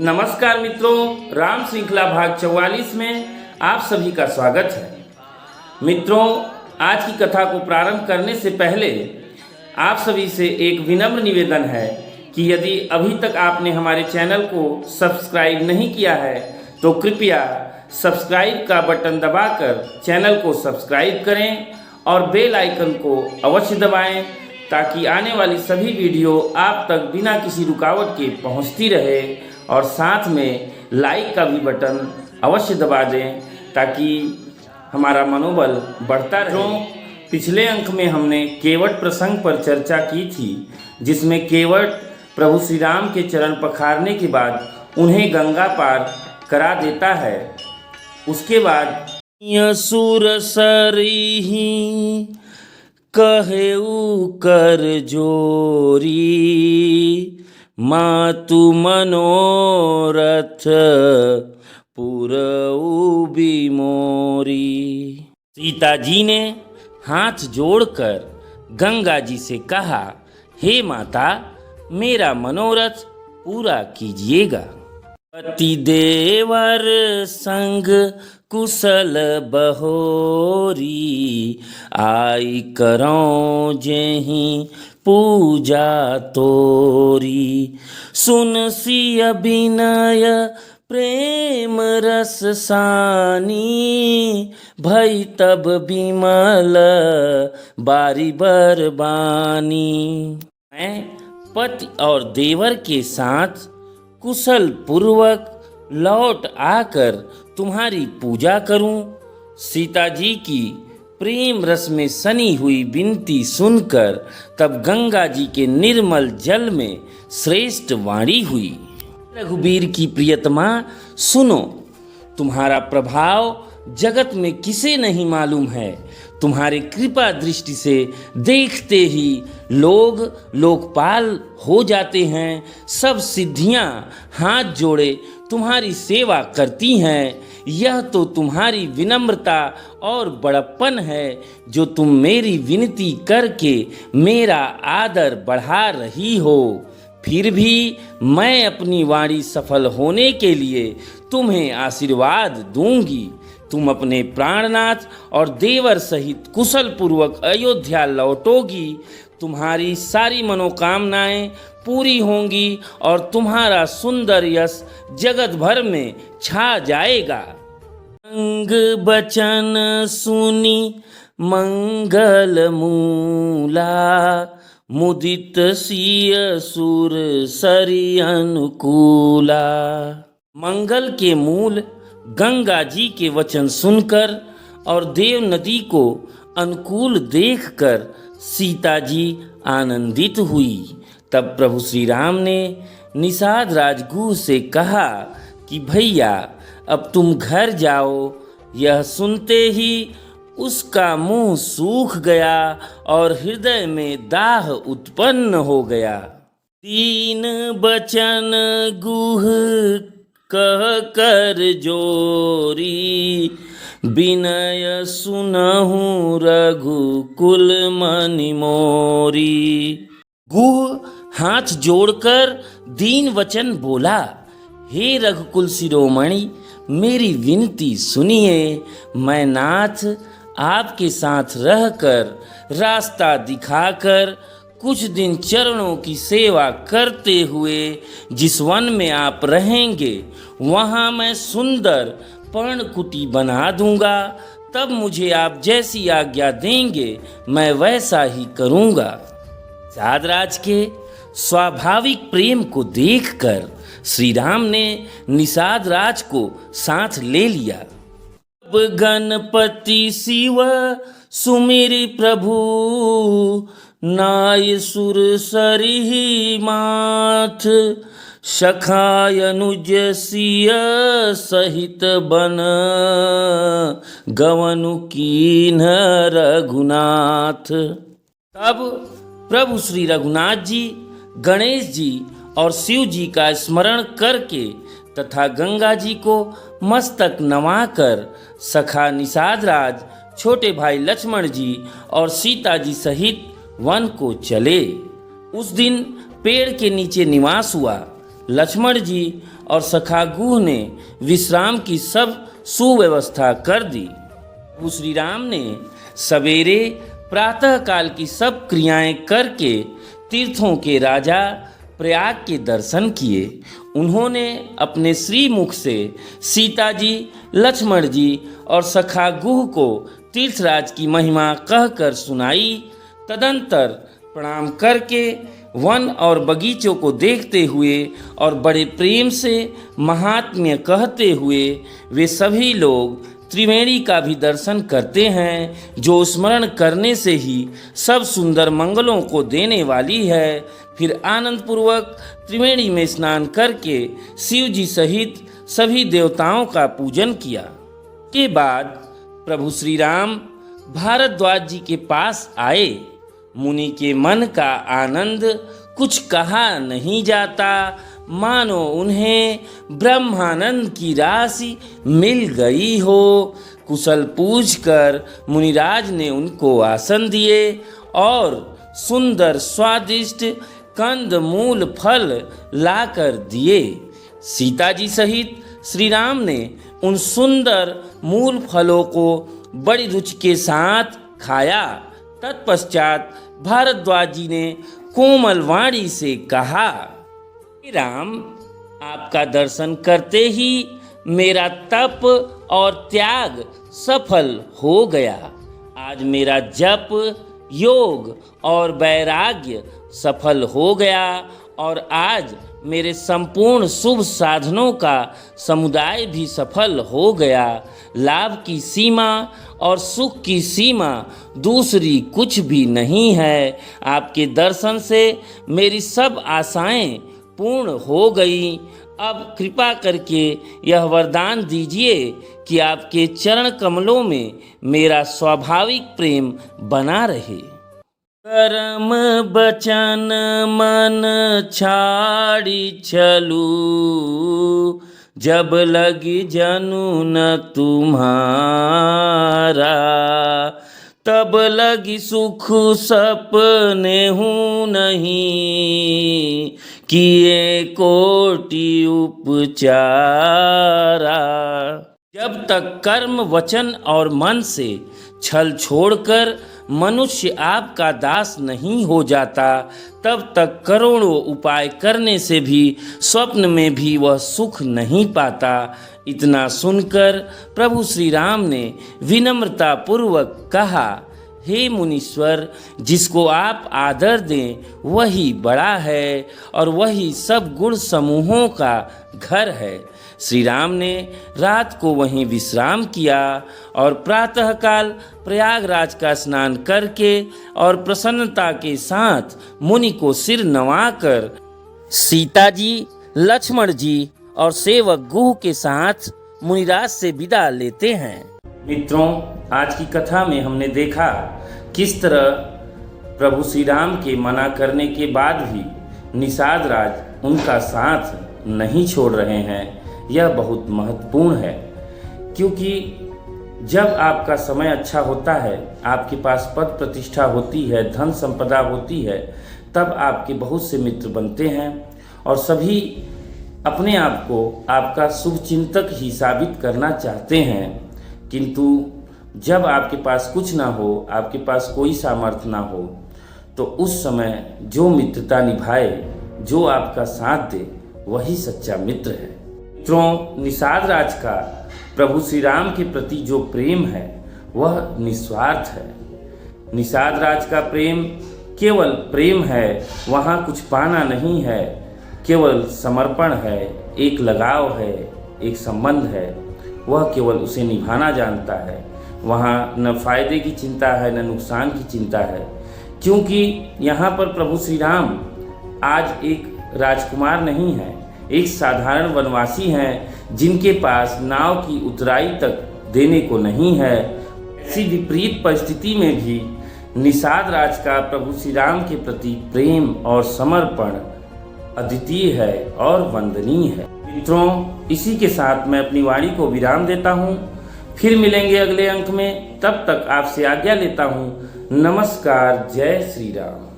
नमस्कार मित्रों, राम श्रृंखला भाग 44 में आप सभी का स्वागत है। मित्रों, आज की कथा को प्रारंभ करने से पहले आप सभी से एक विनम्र निवेदन है कि यदि अभी तक आपने हमारे चैनल को सब्सक्राइब नहीं किया है तो कृपया सब्सक्राइब का बटन दबाकर चैनल को सब्सक्राइब करें और बेल आइकन को अवश्य दबाएं ताकि आने वाली सभी वीडियो आप तक बिना किसी रुकावट के पहुंचती रहे। और साथ में लाइक का भी बटन अवश्य दबा दें ताकि हमारा मनोबल बढ़ता रहे। पिछले अंक में हमने केवट प्रसंग पर चर्चा की थी, जिसमें केवट प्रभु श्री राम के चरण पखारने के बाद उन्हें गंगा पार करा देता है। उसके बाद सुर सरिही कहेऊ कर जोरी मातु मनोरथ पुरऊ बिमोरी। सीता जी ने हाथ जोड़कर गंगा जी से कहा, हे माता, मेरा मनोरथ पूरा कीजिएगा। पति देवर संग कुशल बहोरी आई करो जेहि पूजा तोरी। सुन सिय विनय प्रेम रस सानी भई तब बिमल बारी बरबानी। मैं पति और देवर के साथ कुशल पूर्वक लौट आकर तुम्हारी पूजा करूं। सीता जी की प्रेम रस में सनी हुई विनती सुनकर तब गंगा जी के निर्मल जल में श्रेष्ठ वाणी हुई। रघुबीर की प्रियतमा, सुनो, तुम्हारा प्रभाव जगत में किसे नहीं मालूम है। तुम्हारे कृपा दृष्टि से देखते ही लोग लोकपाल हो जाते हैं। सब सिद्धियां हाथ जोड़े तुम्हारी सेवा करती हैं। यह तो तुम्हारी विनम्रता और बड़प्पन है जो तुम मेरी विनती करके मेरा आदर बढ़ा रही हो। फिर भी मैं अपनी वाणी सफल होने के लिए तुम्हें आशीर्वाद दूंगी। तुम अपने प्राणनाथ और देवर सहित कुशल पूर्वक अयोध्या लौटोगी। तुम्हारी सारी मनोकामनाएं पूरी होंगी और तुम्हारा सुंदर यश जगत भर में छा जाएगा। अंग बचन सुनी मंगल मूला मुदित सिय सुर सरि अनुकूला। मंगल के मूल गंगा जी के वचन सुनकर और देव नदी को अनुकूल देखकर सीता जी आनंदित हुई। तब प्रभु श्री राम ने निषाद राजगुह से कहा कि भैया, अब तुम घर जाओ। यह सुनते ही उसका मुंह सूख गया और हृदय में दाह उत्पन्न हो गया। तीन बचन गुह कह कर जोरी विनय सुनहु रघुकुल मनि मोरी। गुह हाथ जोड़कर दीन वचन बोला, हे रघुकुल शिरोमणि, मेरी विनती सुनिए। मैं नाथ आपके साथ रहकर रास्ता दिखाकर कुछ दिन चरणों की सेवा करते हुए जिस वन में आप रहेंगे वहाँ मैं सुंदर पर्णकुटी बना दूंगा। तब मुझे आप जैसी आज्ञा देंगे मैं वैसा ही करूंगा। सादराज के स्वाभाविक प्रेम को देखकर श्री राम ने निषाद राज को साथ ले लिया। अब गणपति शिव सुमिरि प्रभु नाय सुर सरिहि माथ सखाय अनुज सिय सहित बन गवनु कीन्ह रघुनाथ। तब प्रभु श्री रघुनाथ जी गणेश जी और शिव जी का स्मरण करके तथा गंगा जी को मस्तक नवाकर सखा निषाद राज, छोटे भाई लक्ष्मण जी और सीता जी सहित वन को चले। उस दिन पेड़ के नीचे निवास हुआ। लक्ष्मण जी और सखा गुह ने विश्राम की सब सुव्यवस्था कर दी। प्रभु श्री राम ने सवेरे प्रातः काल की सब क्रियाएं करके तीर्थों के राजा प्रयाग के दर्शन किए। उन्होंने अपने श्रीमुख से सीता जी, लक्ष्मण जी और सखा गुह को तीर्थराज की महिमा कहकर सुनाई। तदंतर प्रणाम करके वन और बगीचों को देखते हुए और बड़े प्रेम से महात्म्य कहते हुए वे सभी लोग त्रिवेणी का भी दर्शन करते हैं, जो स्मरण करने से ही सब सुंदर मंगलों को देने वाली है। फिर आनंद पूर्वक त्रिवेणी में स्नान करके शिव जी सहित सभी देवताओं का पूजन किया। के बाद प्रभु श्री राम भारद्वाज जी के पास आए। मुनि के मन का आनंद कुछ कहा नहीं जाता, मानो उन्हें ब्रह्मानंद की राशि मिल गई हो। कुशल पूछकर मुनिराज ने उनको आसन दिए और सुंदर स्वादिष्ट कंद मूल फल लाकर दिए। सीता जी सहित श्री राम ने उन सुंदर मूल फलों को बड़ी रुचि के साथ खाया। तत्पश्चात भारद्वाज जी ने कोमल वाणी से कहा, राम, आपका दर्शन करते ही मेरा तप और त्याग सफल हो गया। आज मेरा जप, योग और वैराग्य सफल हो गया और आज मेरे संपूर्ण शुभ साधनों का समुदाय भी सफल हो गया। लाभ की सीमा और सुख की सीमा दूसरी कुछ भी नहीं है। आपके दर्शन से मेरी सब आशाएं पूर्ण हो गई। अब कृपा करके यह वरदान दीजिए कि आपके चरण कमलों में मेरा स्वाभाविक प्रेम बना रहे। कर्म बचन मन छाड़ी चलू, जब लगी जनु न तुम्हारा, तब लगी सुख सपने हूँ नहीं, किए कोटि उपचारा। जब तक कर्म, वचन और मन से छल छोड़कर मनुष्य आपका दास नहीं हो जाता, तब तक करोड़ों उपाय करने से भी स्वप्न में भी वह सुख नहीं पाता। इतना सुनकर प्रभु श्री राम ने विनम्रता पूर्वक कहा, हे मुनीश्वर, जिसको आप आदर दें वही बड़ा है और वही सब गुण समूहों का घर है। श्री राम ने रात को वहीं विश्राम किया और प्रातःकाल प्रयागराज का स्नान करके और प्रसन्नता के साथ मुनि को सिर नवाकर सीता जी, लक्ष्मण जी और सेवक गुह के साथ मुनिराज से विदा लेते हैं। मित्रों, आज की कथा में हमने देखा किस तरह प्रभु श्री राम के मना करने के बाद भी निषाद राज उनका साथ नहीं छोड़ रहे हैं। यह बहुत महत्वपूर्ण है, क्योंकि जब आपका समय अच्छा होता है, आपके पास पद प्रतिष्ठा होती है, धन संपदा होती है, तब आपके बहुत से मित्र बनते हैं और सभी अपने आप को आपका शुभचिंतक ही साबित करना चाहते हैं। किंतु जब आपके पास कुछ ना हो, आपके पास कोई सामर्थ्य ना हो, तो उस समय जो मित्रता निभाए, जो आपका साथ दे, वही सच्चा मित्र है। मित्रों, निषाद राज का प्रभु श्री राम के प्रति जो प्रेम है वह निस्वार्थ है। निषाद राज का प्रेम केवल प्रेम है, वहाँ कुछ पाना नहीं है, केवल समर्पण है, एक लगाव है, एक संबंध है, वह केवल उसे निभाना जानता है। वहाँ न फायदे की चिंता है, न नुकसान की चिंता है, क्योंकि यहाँ पर प्रभु श्री राम आज एक राजकुमार नहीं है, एक साधारण वनवासी हैं जिनके पास नाव की उतराई तक देने को नहीं है। ऐसी विपरीत परिस्थिति में भी निषाद राज का प्रभु श्री राम के प्रति प्रेम और समर्पण अद्वितीय है और वंदनीय है। मित्रों, इसी के साथ मैं अपनी वाणी को विराम देता हूँ। फिर मिलेंगे अगले अंक में, तब तक आपसे आज्ञा लेता हूँ। नमस्कार। जय श्री राम।